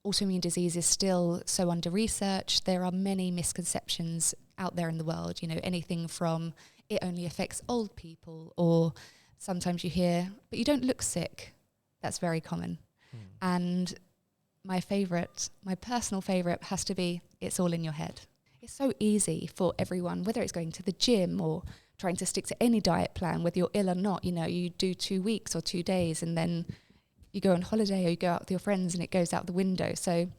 autoimmune disease is still so under-researched. There are many misconceptions out there in the world, anything from it only affects old people, or sometimes you hear, but you don't look sick. That's very common. And my personal favourite has to be, it's all in your head. It's so easy for everyone, whether it's going to the gym or trying to stick to any diet plan, whether you're ill or not, you do 2 weeks or 2 days and then you go on holiday or you go out with your friends and it goes out the window. So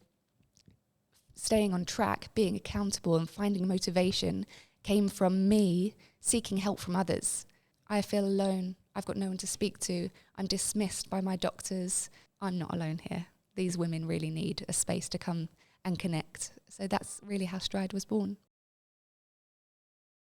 staying on track, being accountable and finding motivation came from me seeking help from others. I feel alone. I've got no one to speak to. I'm dismissed by my doctors. I'm not alone here. These women really need a space to come and connect. So that's really how Stride was born.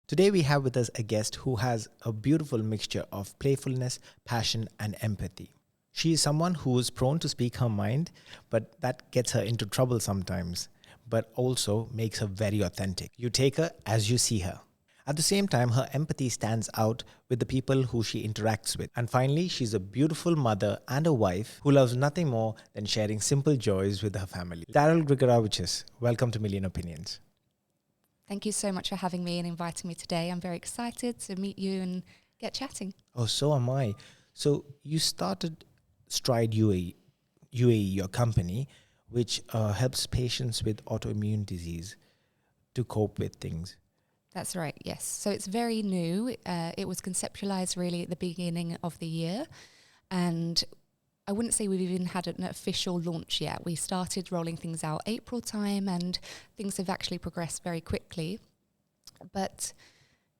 Today we have with us a guest who has a beautiful mixture of playfulness, passion, and empathy. She is someone who is prone to speak her mind, but that gets her into trouble sometimes, but also makes her very authentic. You take her as you see her. At the same time, her empathy stands out with the people who she interacts with. And finally, she's a beautiful mother and a wife who loves nothing more than sharing simple joys with her family. Daryl Grigaravicius, welcome to Million Opinions. Thank you so much for having me and inviting me today. I'm very excited to meet you and get chatting. Oh, so am I. So you started Stride UAE, your company, which helps patients with autoimmune disease to cope with things. That's right, yes. So it's very new. It was conceptualized really at the beginning of the year. And I wouldn't say we've even had an official launch yet. We started rolling things out April time and things have actually progressed very quickly. But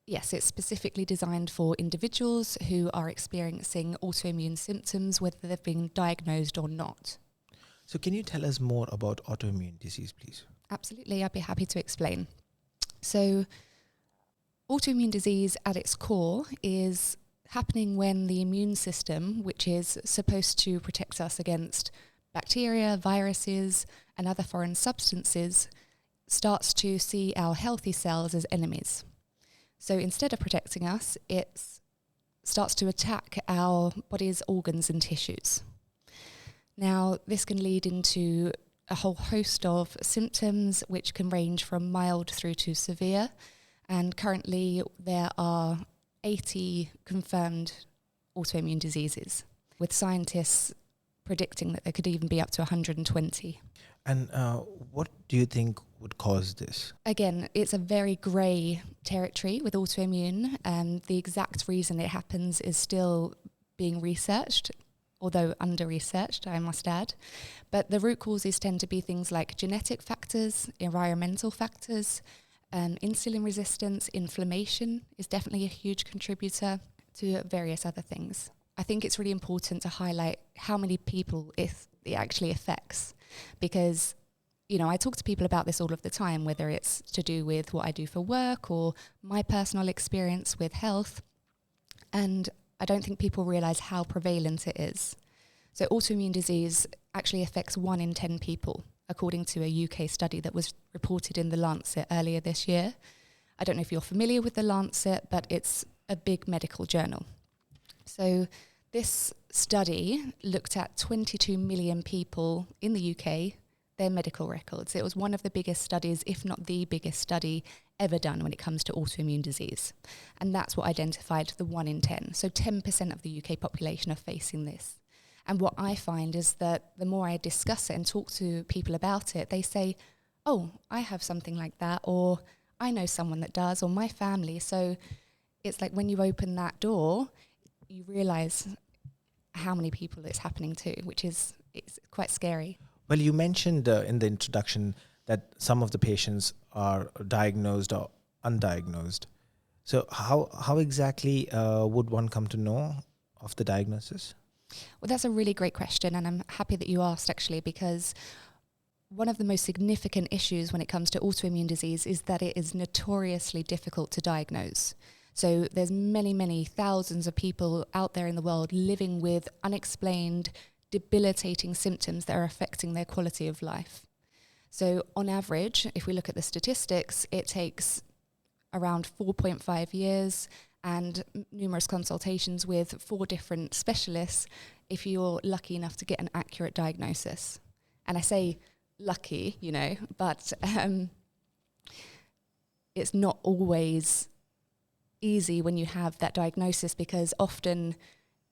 yes, it's specifically designed for individuals who are experiencing autoimmune symptoms, whether they've been diagnosed or not. So can you tell us more about autoimmune disease, please? Absolutely, I'd be happy to explain. So autoimmune disease at its core is happening when the immune system, which is supposed to protect us against bacteria, viruses, and other foreign substances, starts to see our healthy cells as enemies. So instead of protecting us, it starts to attack our body's organs and tissues. Now, this can lead into a whole host of symptoms, which can range from mild through to severe. And currently there are 80 confirmed autoimmune diseases, with scientists predicting that there could even be up to 120. And what do you think would cause this? Again, it's a very grey territory with autoimmune, and the exact reason it happens is still being researched, although under-researched, I must add. But the root causes tend to be things like genetic factors, environmental factors, insulin resistance, inflammation is definitely a huge contributor to various other things. I think it's really important to highlight how many people it actually affects, because I talk to people about this all of the time, whether it's to do with what I do for work or my personal experience with health, and I don't think people realise how prevalent it is. So autoimmune disease actually affects 1 in 10 people, according to a UK study that was reported in The Lancet earlier this year. I don't know if you're familiar with The Lancet, but it's a big medical journal. So this study looked at 22 million people in the UK, their medical records. It was one of the biggest studies, if not the biggest study ever done when it comes to autoimmune disease. And that's what identified the 1 in 10. So 10% of the UK population are facing this. And what I find is that the more I discuss it and talk to people about it, they say, oh, I have something like that, or I know someone that does, or my family. So it's like when you open that door, you realise how many people it's happening to, it's quite scary. Well, you mentioned in the introduction that some of the patients are diagnosed or undiagnosed. So how exactly would one come to know of the diagnosis? Well, that's a really great question, and I'm happy that you asked, actually, because one of the most significant issues when it comes to autoimmune disease is that it is notoriously difficult to diagnose. So there's many, many thousands of people out there in the world living with unexplained, debilitating symptoms that are affecting their quality of life. So on average, if we look at the statistics, it takes around 4.5 years and numerous consultations with 4 different specialists if you're lucky enough to get an accurate diagnosis. And I say lucky, but it's not always easy when you have that diagnosis, because often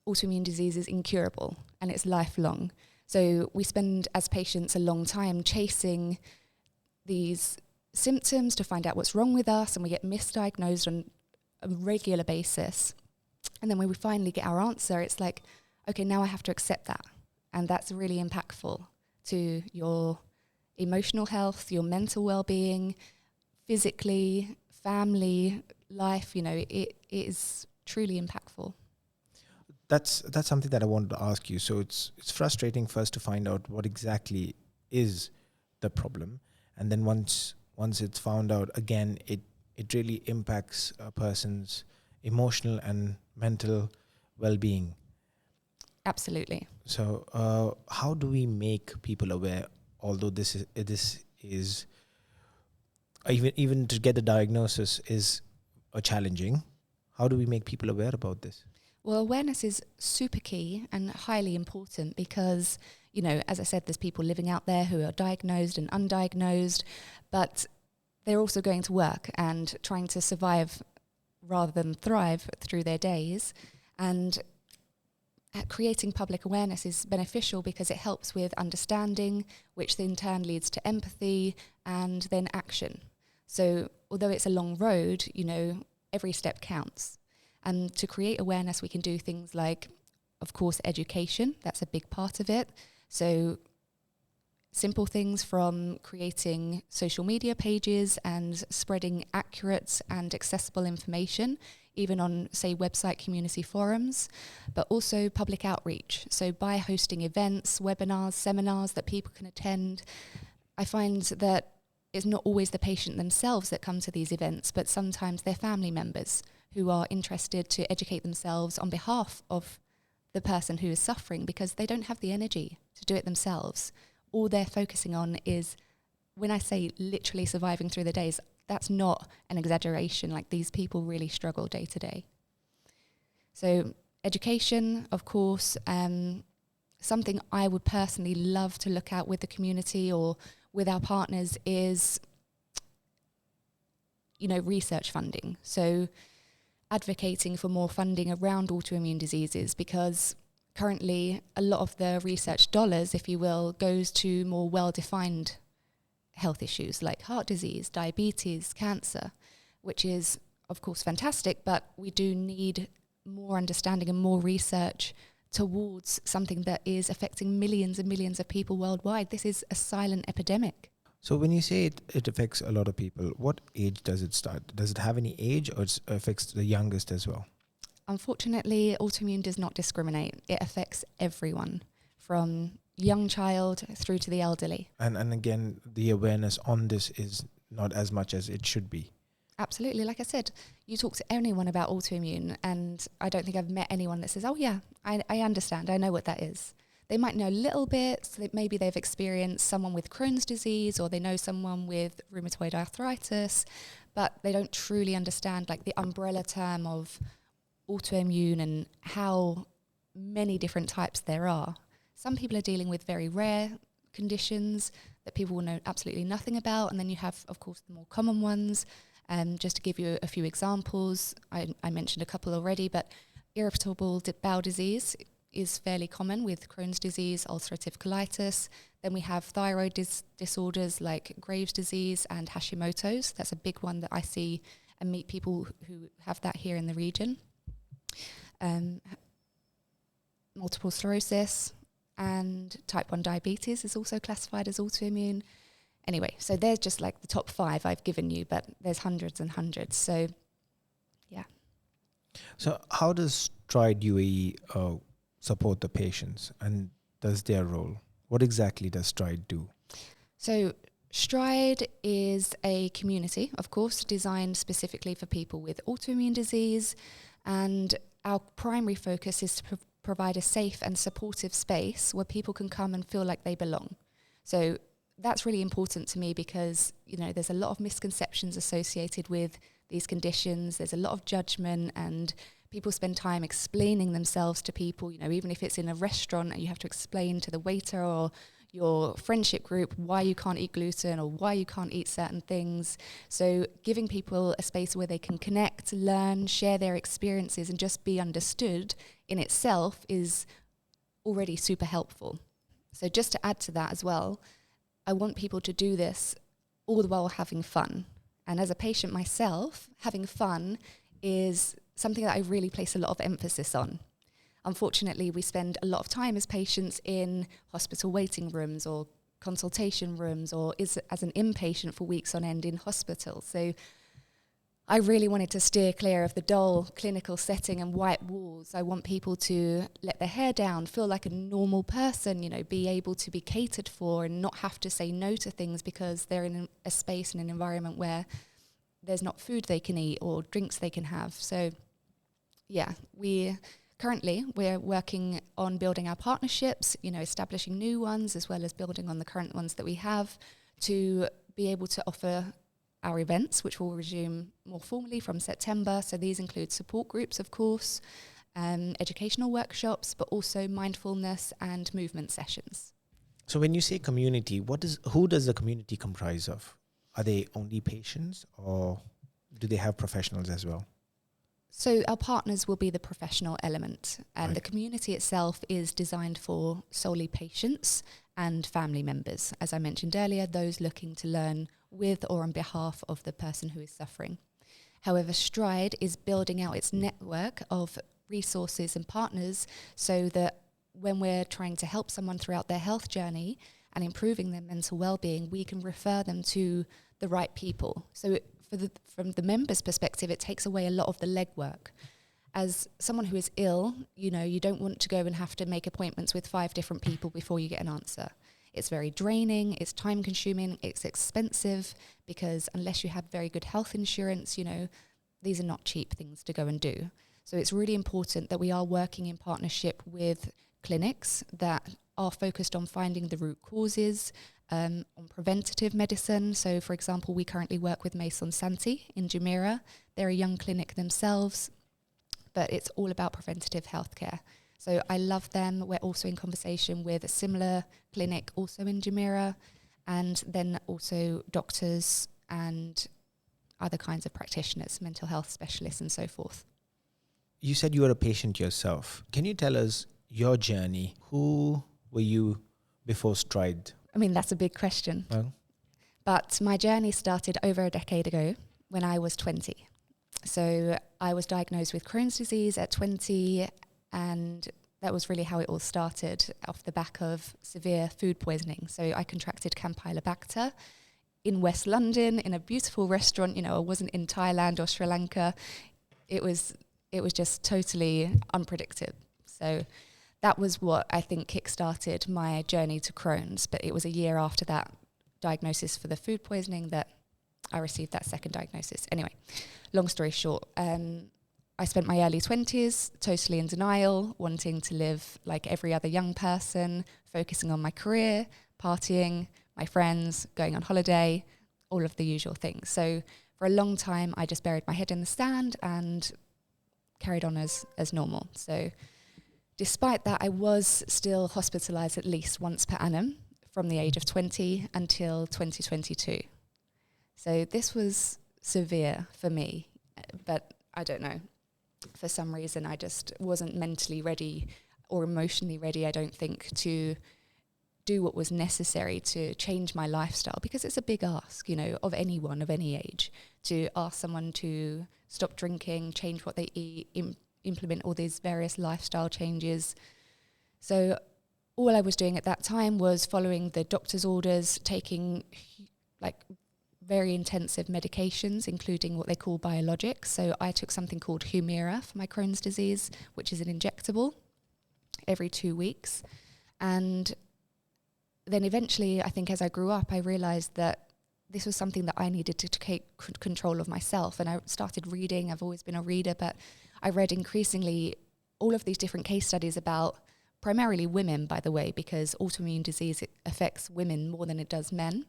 autoimmune disease is incurable and it's lifelong. So we spend as patients a long time chasing these symptoms to find out what's wrong with us, and we get misdiagnosed on a regular basis. And then when we finally get our answer, it's like, okay, now I have to accept that. And that's really impactful to your emotional health, your mental well-being, physically, family, life. It is truly impactful. That's something that I wanted to ask you. So it's frustrating first to find out what exactly is the problem, and then once it's found out, again, it really impacts a person's emotional and mental well-being. Absolutely. So how do we make people aware? Although this is even to get the diagnosis is challenging. How do we make people aware about this? Well, awareness is super key and highly important because, as I said, there's people living out there who are diagnosed and undiagnosed, but they're also going to work and trying to survive rather than thrive through their days. And creating public awareness is beneficial because it helps with understanding, which in turn leads to empathy and then action. So although it's a long road, every step counts. And to create awareness, we can do things like, of course, education. That's a big part of it. So simple things from creating social media pages and spreading accurate and accessible information, even on, say, website community forums, but also public outreach. So by hosting events, webinars, seminars that people can attend, I find that it's not always the patient themselves that come to these events, but sometimes their family members who are interested to educate themselves on behalf of the person who is suffering, because they don't have the energy to do it themselves. All they're focusing on is, when I say literally surviving through the days, that's not an exaggeration. Like, these people really struggle day to day. So education, of course, something I would personally love to look at with the community or with our partners is, research funding. So advocating for more funding around autoimmune diseases, because currently a lot of the research dollars, if you will, goes to more well-defined health issues like heart disease, diabetes, cancer, which is, of course, fantastic, but we do need more understanding and more research towards something that is affecting millions and millions of people worldwide. This is a silent epidemic. So when you say it affects a lot of people, what age does it start? Does it have any age, or it affects the youngest as well? Unfortunately, autoimmune does not discriminate. It affects everyone, from young child through to the elderly. And again, the awareness on this is not as much as it should be. Absolutely. Like I said, you talk to anyone about autoimmune, and I don't think I've met anyone that says, oh yeah, I understand, I know what that is. They might know a little bit, so that maybe they've experienced someone with Crohn's disease, or they know someone with rheumatoid arthritis, but they don't truly understand like the umbrella term of autoimmune and how many different types there are. Some people are dealing with very rare conditions that people will know absolutely nothing about, and then you have, of course, the more common ones. Just to give you a few examples, I mentioned a couple already, but irritable bowel disease is fairly common with Crohn's disease, ulcerative colitis. Then we have thyroid disorders like Graves' disease and Hashimoto's. That's a big one that I see and meet people who have that here in the region. Multiple sclerosis and type 1 diabetes is also classified as autoimmune. Anyway, so there's just like the top 5 I've given you, but there's hundreds and hundreds. So, yeah. So how does Stride UAE support the patients, and does their role? What exactly does Stride do? So Stride is a community, of course, designed specifically for people with autoimmune disease, and our primary focus is to provide a safe and supportive space where people can come and feel like they belong. So that's really important to me because, there's a lot of misconceptions associated with these conditions. There's a lot of judgment, and people spend time explaining themselves to people, even if it's in a restaurant and you have to explain to the waiter or your friendship group why you can't eat gluten or why you can't eat certain things. So giving people a space where they can connect, learn, share their experiences and just be understood in itself is already super helpful. So just to add to that as well, I want people to do this all the while having fun. And as a patient myself, having fun is something that I really place a lot of emphasis on. Unfortunately, we spend a lot of time as patients in hospital waiting rooms or consultation rooms or as an inpatient for weeks on end in hospital. So I really wanted to steer clear of the dull clinical setting and white walls. I want people to let their hair down, feel like a normal person, be able to be catered for and not have to say no to things because they're in a space and an environment where there's not food they can eat or drinks they can have. So yeah, we're working on building our partnerships, establishing new ones as well as building on the current ones that we have to be able to offer our events, which will resume more formally from September. So these include support groups, of course, educational workshops, but also mindfulness and movement sessions. So when you say community, who does the community comprise of? Are they only patients or do they have professionals as well? So our partners will be the professional element, and Right. the community itself is designed for solely patients and family members. As I mentioned earlier, those looking to learn with or on behalf of the person who is suffering. However, Stride is building out its network of resources and partners so that when we're trying to help someone throughout their health journey and improving their mental well-being, we can refer them to the right people. So from the members' perspective, it takes away a lot of the legwork. As someone who is ill, you don't want to go and have to make appointments with 5 different people before you get an answer. It's very draining, it's time consuming, it's expensive because unless you have very good health insurance, these are not cheap things to go and do. So it's really important that we are working in partnership with clinics that are focused on finding the root causes, on preventative medicine. So for example, we currently work with Maison Santi in Jumeirah. They're a young clinic themselves, but it's all about preventative healthcare. So I love them. We're also in conversation with a similar clinic also in Jumeirah, and then also doctors and other kinds of practitioners, mental health specialists and so forth. You said you were a patient yourself. Can you tell us your journey? Who were you before Stride? I mean, that's a big question. Well, But my journey started over a decade ago when I was 20. So I was diagnosed with Crohn's disease at 20, and that was really how it all started, off the back of severe food poisoning. So I contracted Campylobacter in West London in a beautiful restaurant. I wasn't in Thailand or Sri Lanka. It was just totally unpredictable. So that was what I think kickstarted my journey to Crohn's. But it was a year after that diagnosis for the food poisoning that I received that second diagnosis. Anyway, long story short, I spent my early 20s totally in denial, wanting to live like every other young person, focusing on my career, partying, my friends, going on holiday, all of the usual things. So for a long time, I just buried my head in the sand and carried on as normal. So despite that, I was still hospitalized at least once per annum from the age of 20 until 2022. So this was severe for me, but I don't know. For some reason, I just wasn't mentally ready or emotionally ready, I don't think, to do what was necessary to change my lifestyle, because it's a big ask, of anyone of any age, to ask someone to stop drinking, change what they eat, implement all these various lifestyle changes. So all I was doing at that time was following the doctor's orders, taking very intensive medications, including what they call biologics. So I took something called Humira for my Crohn's disease, which is an injectable every 2 weeks. And then eventually, I think as I grew up, I realized that this was something that I needed to take control of myself. And I started reading. I've always been a reader, but I read increasingly all of these different case studies about primarily women, by the way, because autoimmune disease, it affects women more than it does men.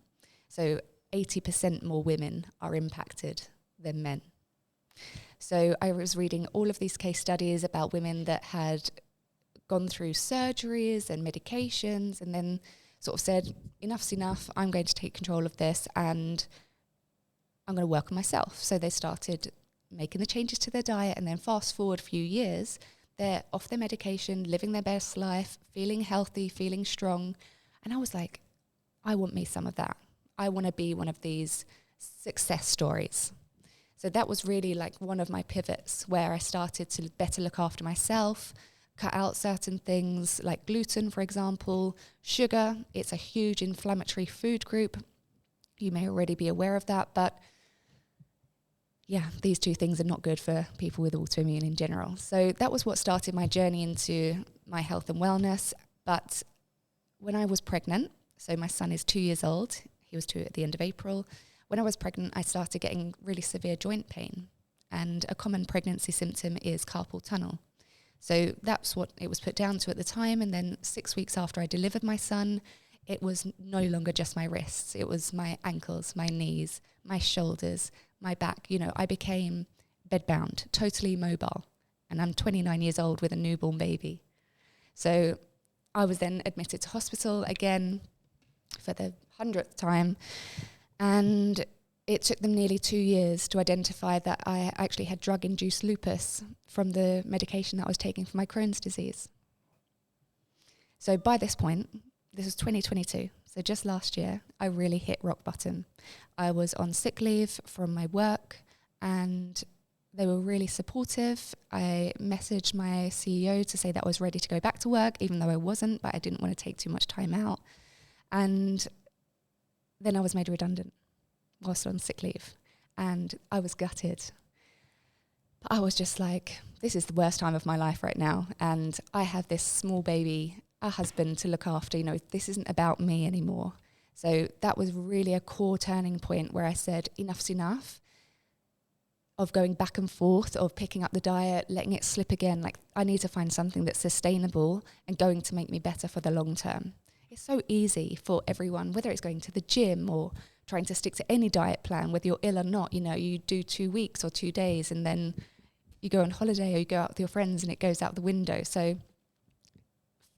So 80% more women are impacted than men. So I was reading all of these case studies about women that had gone through surgeries and medications, and then sort of said, enough's enough, I'm going to take control of this and I'm going to work on myself. So they started making the changes to their diet, and then fast forward a few years, they're off their medication, living their best life, feeling healthy, feeling strong. And I was like, I want me some of that. I want to be one of these success stories. So that was really like one of my pivots where I started to better look after myself, cut out certain things like gluten, for example, sugar. It's a huge inflammatory food group. You may already be aware of that, but yeah, these two things are not good for people with autoimmune in general. So that was what started my journey into my health and wellness. But when I was pregnant, so my son is 2 years old, he was 2 at the end of April. When I was pregnant, I started getting really severe joint pain. And a common pregnancy symptom is carpal tunnel. So that's what it was put down to at the time. And then 6 weeks after I delivered my son, it was no longer just my wrists. It was my ankles, my knees, my shoulders, my back. You know, I became bedbound, totally immobile. And I'm 29 years old with a newborn baby. So I was then admitted to hospital again for the 100th time. And it took them nearly 2 years to identify that I actually had drug-induced lupus from the medication that I was taking for my Crohn's disease. So by this point, this was 2022, so just last year, I really hit rock bottom. I was on sick leave from my work and they were really supportive. I messaged my CEO to say that I was ready to go back to work, even though I wasn't, but I didn't want to take too much time out. And then I was made redundant whilst on sick leave. And I was gutted. But I was just like, this is the worst time of my life right now. And I have this small baby, a husband to look after. You know, this isn't about me anymore. So that was really a core turning point where I said, enough's enough of going back and forth, of picking up the diet, letting it slip again. Like, I need to find something that's sustainable and going to make me better for the long term. It's so easy for everyone, whether it's going to the gym or trying to stick to any diet plan, whether you're ill or not. You know, you do 2 weeks or 2 days and then you go on holiday or you go out with your friends and it goes out the window. So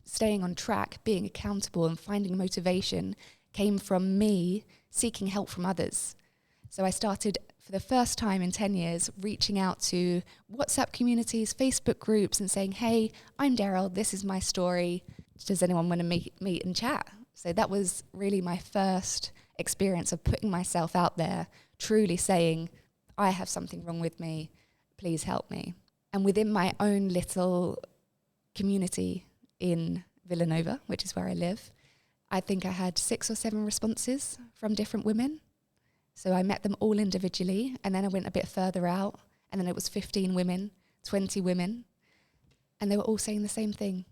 staying on track, being accountable and finding motivation came from me seeking help from others. So I started for the first time in 10 years reaching out to WhatsApp communities, Facebook groups and saying, hey, I'm Daryl, this is my story. Does anyone want to meet and chat? So that was really my first experience of putting myself out there, truly saying, I have something wrong with me, please help me. And within my own little community in Villanova, which is where I live, I think I had 6 or 7 responses from different women. So I met them all individually, and then I went a bit further out, and then it was 15 women, 20 women, and they were all saying the same thing.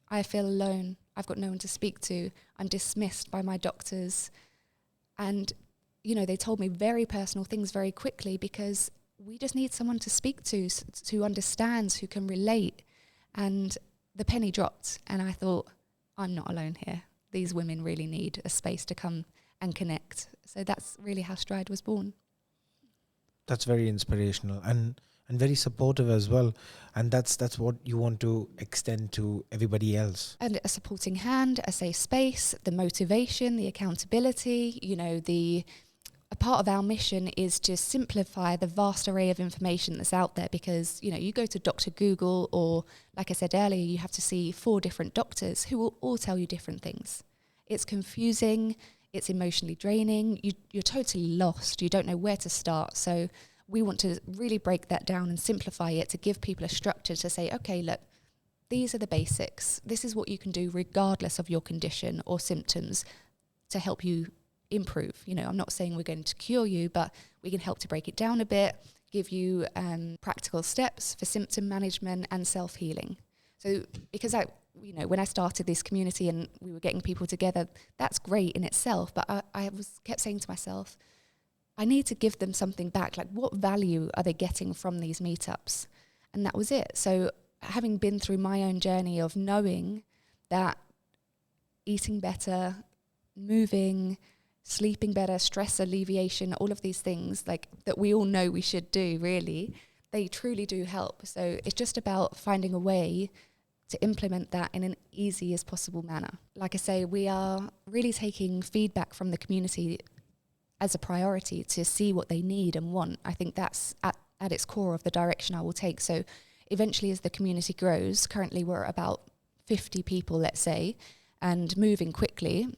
I feel alone. I've got no one to speak to. I'm dismissed by my doctors. And, you know, they told me very personal things very quickly because we just need someone to speak to, who understands, who can relate. And the penny dropped, and I thought, I'm not alone here. These women really need a space to come and connect. So that's really how Stride was born. That's very inspirational and very supportive as well. And that's what you want to extend to everybody else. And a supporting hand, a safe space, the motivation, the accountability, you know, a part of our mission is to simplify the vast array of information that's out there because, you know, you go to Dr. Google or, like I said earlier, you have to see 4 different doctors who will all tell you different things. It's confusing, it's emotionally draining, you're totally lost, you don't know where to start. So we want to really break that down and simplify it to give people a structure to say, okay, look, these are the basics. This is what you can do regardless of your condition or symptoms to help you improve. You know, I'm not saying we're going to cure you, but we can help to break it down a bit, give you practical steps for symptom management and self-healing. So because when I started this community and we were getting people together, that's great in itself. But I kept saying to myself, I need to give them something back. Like, what value are they getting from these meetups? And that was it. So having been through my own journey of knowing that eating better, moving, sleeping better, stress alleviation, all of these things like that we all know we should do, really, they truly do help. So it's just about finding a way to implement that in an easy as possible manner. Like I say, we are really taking feedback from the community as a priority to see what they need and want. I think that's at its core of the direction I will take. So eventually, as the community grows, currently we're about 50 people, let's say, and moving quickly,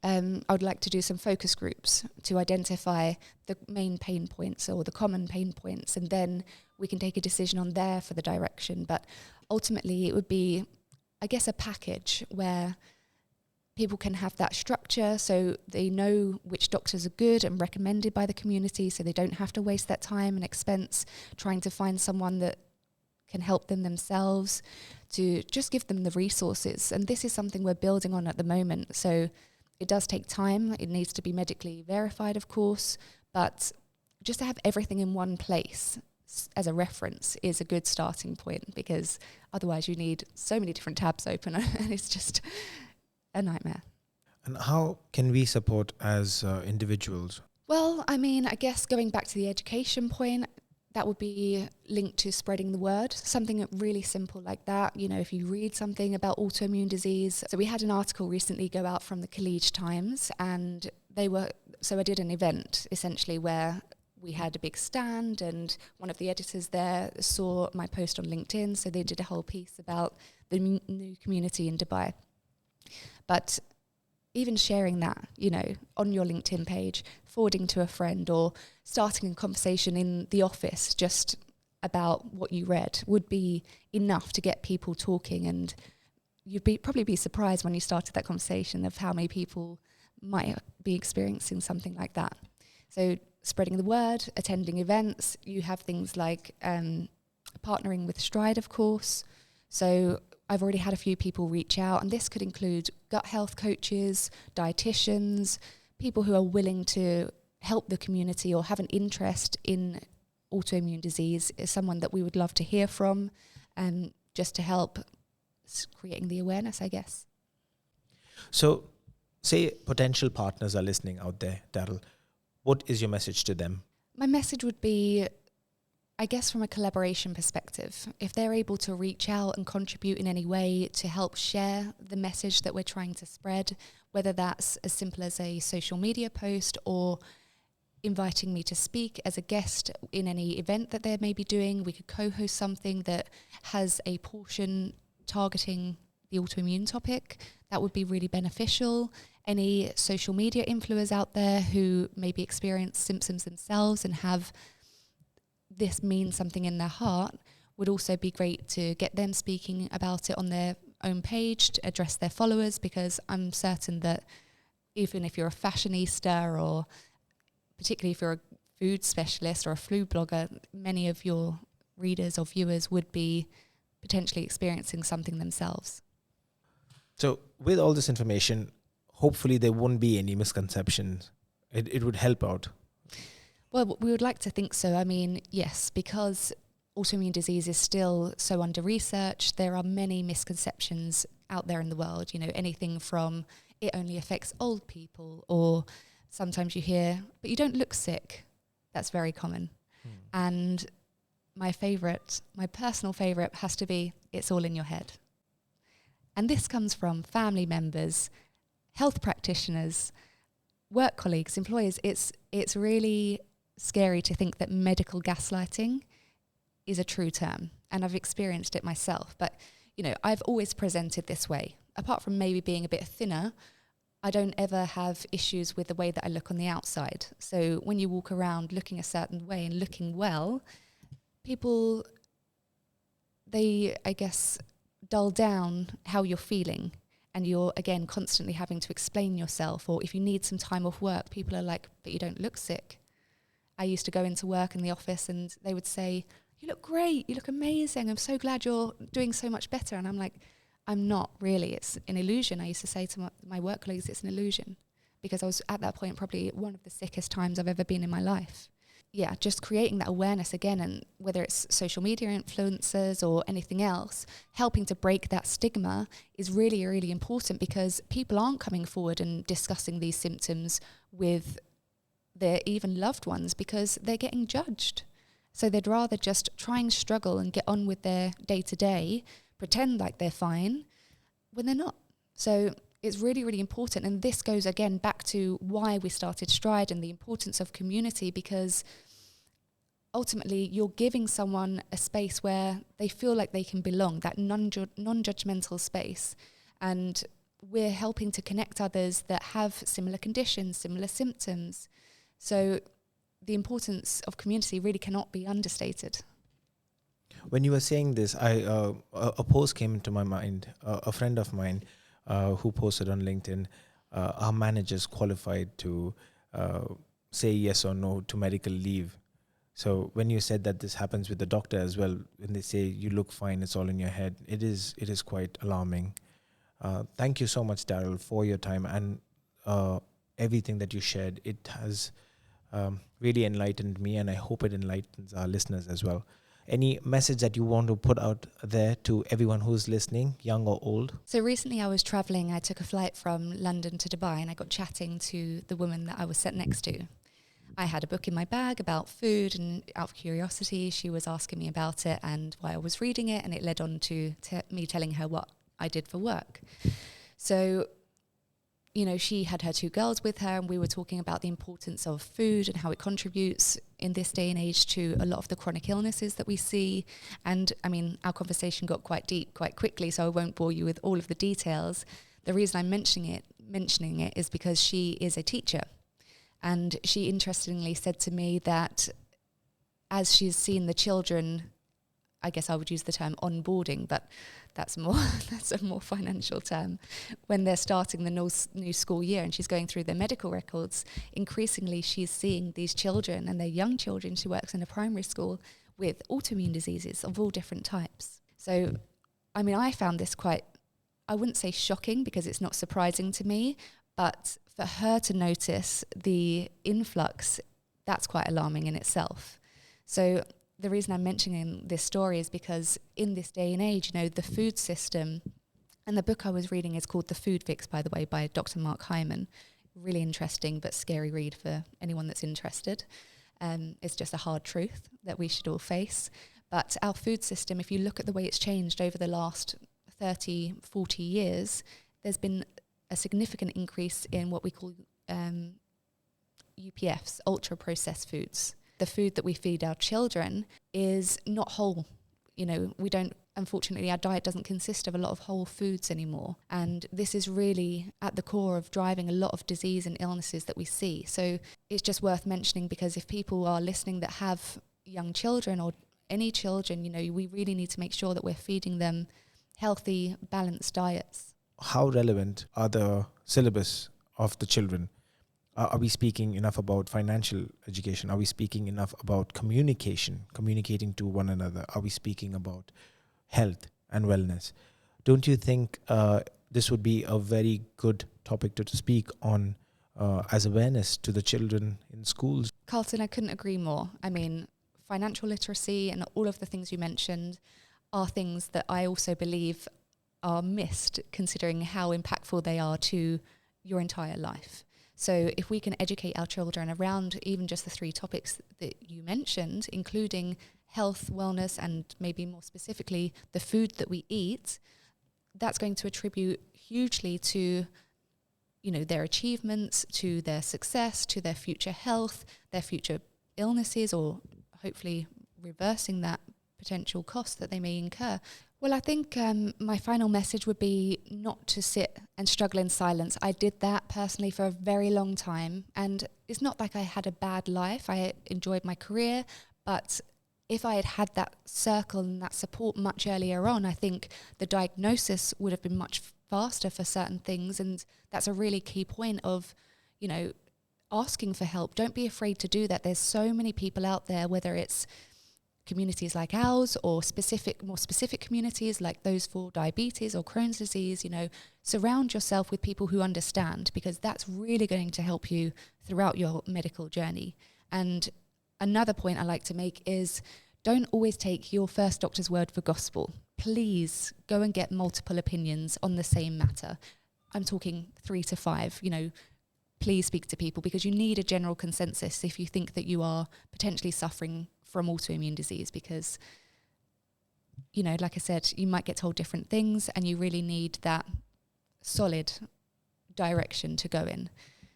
I would like to do some focus groups to identify the main pain points or the common pain points, and then we can take a decision on there for the direction. But ultimately, it would be, I guess, a package where people can have that structure so they know which doctors are good and recommended by the community, so they don't have to waste that time and expense trying to find someone that can help them themselves, to just give them the resources. And this is something we're building on at the moment. So it does take time. It needs to be medically verified, of course, but just to have everything in one place as a reference is a good starting point, because otherwise you need so many different tabs open and it's just a nightmare. And how can we support as individuals? Well, I mean, I guess going back to the education point, that would be linked to spreading the word, something really simple like that. You know, if you read something about autoimmune disease. So we had an article recently go out from the College Times, and so I did an event essentially where we had a big stand, and one of the editors there saw my post on LinkedIn, so they did a whole piece about the new community in Dubai. But even sharing that, you know, on your LinkedIn page, forwarding to a friend, or starting a conversation in the office just about what you read would be enough to get people talking. And you'd probably be surprised when you started that conversation of how many people might be experiencing something like that. So spreading the word, attending events. You have things like partnering with Stride, of course. So I've already had a few people reach out, and this could include gut health coaches, dietitians, people who are willing to help the community or have an interest in autoimmune disease is someone that we would love to hear from, and just to help creating the awareness, I guess. So, say potential partners are listening out there, Daryl. What is your message to them? My message would be, I guess, from a collaboration perspective, if they're able to reach out and contribute in any way to help share the message that we're trying to spread, whether that's as simple as a social media post or inviting me to speak as a guest in any event that they may be doing. We could co-host something that has a portion targeting the autoimmune topic. That would be really beneficial. Any social media influencers out there who maybe experience symptoms themselves and have this mean something in their heart would also be great to get them speaking about it on their own page to address their followers, because I'm certain that even if you're a fashionista, or particularly if you're a food specialist or a food blogger, many of your readers or viewers would be potentially experiencing something themselves. So with all this information, hopefully there won't be any misconceptions. It would help out. Well, we would like to think so. I mean, yes, because autoimmune disease is still so under-researched, there are many misconceptions out there in the world. You know, anything from it only affects old people, or sometimes you hear, but you don't look sick. That's very common. And my personal favourite has to be, it's all in your head. And this comes from family members, health practitioners, work colleagues, employers. It's really scary to think that medical gaslighting is a true term, and I've experienced it myself. But, you know, I've always presented this way. Apart from maybe being a bit thinner, I don't ever have issues with the way that I look on the outside. So when you walk around looking a certain way and looking well, people, they, I guess, dull down how you're feeling, and you're, again, constantly having to explain yourself. Or if you need some time off work, people are like, but you don't look sick. I used to go into work in the office and they would say, you look great, you look amazing, I'm so glad you're doing so much better. And I'm like, I'm not really, it's an illusion. I used to say to my work colleagues, it's an illusion, because I was at that point probably one of the sickest times I've ever been in my life. Yeah, just creating that awareness again, and whether it's social media influencers or anything else, helping to break that stigma is really, really important, because people aren't coming forward and discussing these symptoms with their even loved ones because they're getting judged. So they'd rather just try and struggle and get on with their day-to-day, pretend like they're fine when they're not. So it's really, really important. And this goes again back to why we started Stride and the importance of community, because ultimately you're giving someone a space where they feel like they can belong, that non-judgmental space. And we're helping to connect others that have similar conditions, similar symptoms. So the importance of community really cannot be understated. When you were saying this, a post came into my mind. A friend of mine who posted on LinkedIn, our managers qualified to say yes or no to medical leave. So when you said that this happens with the doctor as well, when they say you look fine, it's all in your head, it is quite alarming. Thank you so much, Daryl, for your time and everything that you shared. It has really enlightened me, and I hope it enlightens our listeners as well. Any message that you want to put out there to everyone who's listening, young or old? So recently I was traveling. I took a flight from London to Dubai, and I got chatting to the woman that I was sat next to. I had a book in my bag about food, and out of curiosity, she was asking me about it and why I was reading it, and it led on to me telling her what I did for work. So, you know, she had her 2 girls with her, and we were talking about the importance of food and how it contributes in this day and age to a lot of the chronic illnesses that we see. And I mean, our conversation got quite deep quite quickly, so I won't bore you with all of the details. The reason I'm mentioning it is because she is a teacher. And she interestingly said to me that as she's seen the children, I guess I would use the term onboarding, but that's a more financial term. When they're starting the new school year and she's going through their medical records, increasingly she's seeing these children, and they're young children. She works in a primary school with autoimmune diseases of all different types. So, I mean, I found this quite, I wouldn't say shocking because it's not surprising to me, but for her to notice the influx, that's quite alarming in itself. So the reason I'm mentioning this story is because in this day and age, you know, the food system, and the book I was reading is called The Food Fix, by the way, by Dr. Mark Hyman. Really interesting but scary read for anyone that's interested. It's just a hard truth that we should all face. But our food system, if you look at the way it's changed over the last 30, 40 years, there's been a significant increase in what we call UPFs, ultra-processed foods. The food that we feed our children is not whole. You know, unfortunately, our diet doesn't consist of a lot of whole foods anymore. And this is really at the core of driving a lot of disease and illnesses that we see. So it's just worth mentioning, because if people are listening that have young children or any children, you know, we really need to make sure that we're feeding them healthy, balanced diets. How relevant are the syllabus of the children? Are we speaking enough about financial education? Are we speaking enough about communicating to one another? Are we speaking about health and wellness? Don't you think this would be a very good topic to speak on as awareness to the children in schools? Carlton, I couldn't agree more. I mean, financial literacy and all of the things you mentioned are things that I also believe are missed, considering how impactful they are to your entire life. So if we can educate our children around even just the 3 topics that you mentioned, including health, wellness, and maybe more specifically the food that we eat, that's going to attribute hugely to, you know, their achievements, to their success, to their future health, their future illnesses, or hopefully reversing that potential cost that they may incur. Well, I think my final message would be not to sit and struggle in silence. I did that personally for a very long time, and it's not like I had a bad life. I enjoyed my career, but if I had that circle and that support much earlier on, I think the diagnosis would have been much faster for certain things. And that's a really key point of, you know, asking for help. Don't be afraid to do that. There's so many people out there, whether it's communities like ours or more specific communities like those for diabetes or Crohn's disease. You know, surround yourself with people who understand, because that's really going to help you throughout your medical journey. And another point I like to make is, don't always take your first doctor's word for gospel. Please go and get multiple opinions on the same matter. I'm talking 3 to 5, you know. Please speak to people, because you need a general consensus if you think that you are potentially suffering from autoimmune disease, because you know, like I said, you might get told different things and you really need that solid direction to go in.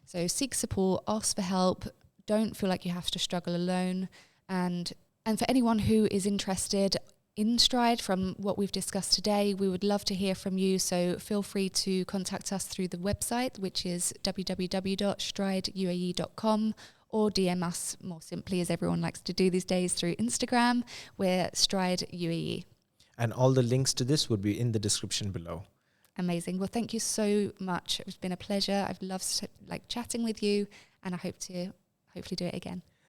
So seek support, ask for help, don't feel like you have to struggle alone. And for anyone who is interested in Stride from what we've discussed today, we would love to hear from you. So feel free to contact us through the website, which is www.strideuae.com, or DM us more simply, as everyone likes to do these days, through Instagram. We're Stride UAE. And all the links to this would be in the description below. Amazing. Well, thank you so much. It's been a pleasure. I've loved chatting with you, and I hope to hopefully do it again.